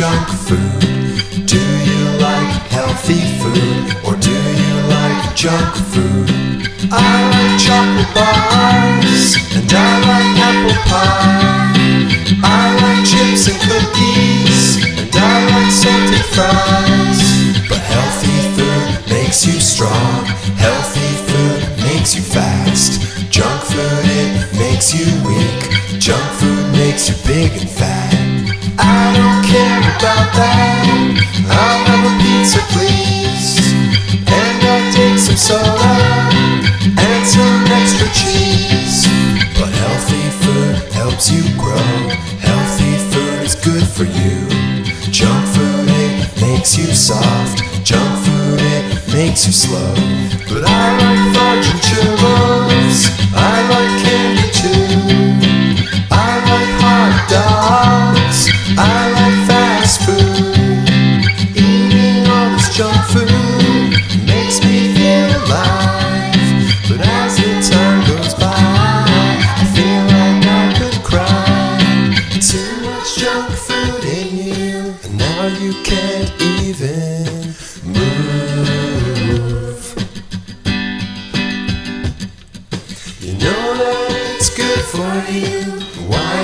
junk food? Do you like healthy food, or do you like junk food? I like chocolate bars, and I like apple pie. I like chips and cookies, and I like salted fries. But healthy food makes you strong, healthy food makes you fast. Junk food, it makes you weak, junk food makes you big and fat. I don't care about that, I'll have a pizza please, and I'll take some soda and some extra cheese. But healthy food helps you grow, healthy food is good for you. Junk food, it makes you soft, junk food, it makes you slow. But I like fudge and churros, I like candy too. I like hot dogs, I like fast food. Eating all this junk food makes me feel alive. But as the time goes by, I feel like I could cry. Too much junk food in you, and now you can't even move. You know that it's good for you.